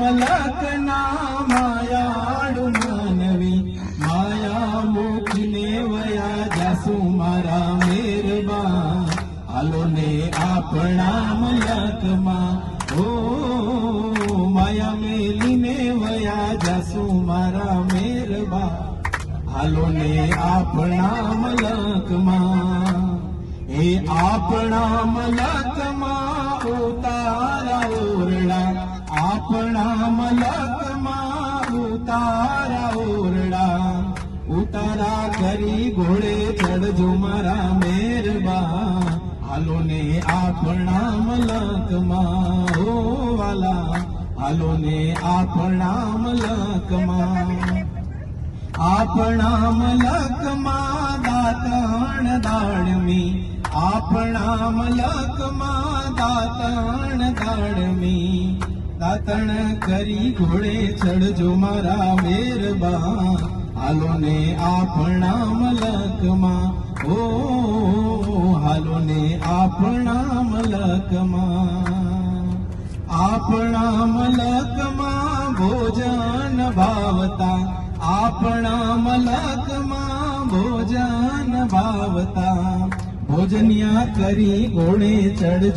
મલકના માયાડુ માનવી માયા મૂકીને વયા જાસુ મારા મેરબા હાલો ને આપણા મલકમાં ઓ માયા મેલીને વયા જાસુ મારા મેરબા હાલો ને આપણા મલકમાં એ આપણા મલકમાં ઉતારા ઓરડા આપણા મલકમાં ઉતારા ઓરડા ઉતારા કરી ઘોડે ચડજો મારા મેરબા હાલો ને આપણા મલકમાં ઓ વાલા હાલો ને આપણા મલકમાં આપણા મલકમાં દાતણ દાડમી આપણા મલકમાં દાતણ દાડમી દાતણ કરી ઘોડે ચડજો મારા મેરબા હાલો ને આપણા મલકમાં ઓ હાલો ને આપણા મલકમાં આપણા મલકમાં ભોજન ભાવતા આપણા મલકમાં ભોજન ભાવતા ભોજનિયા કરી ઘોડે ચડજો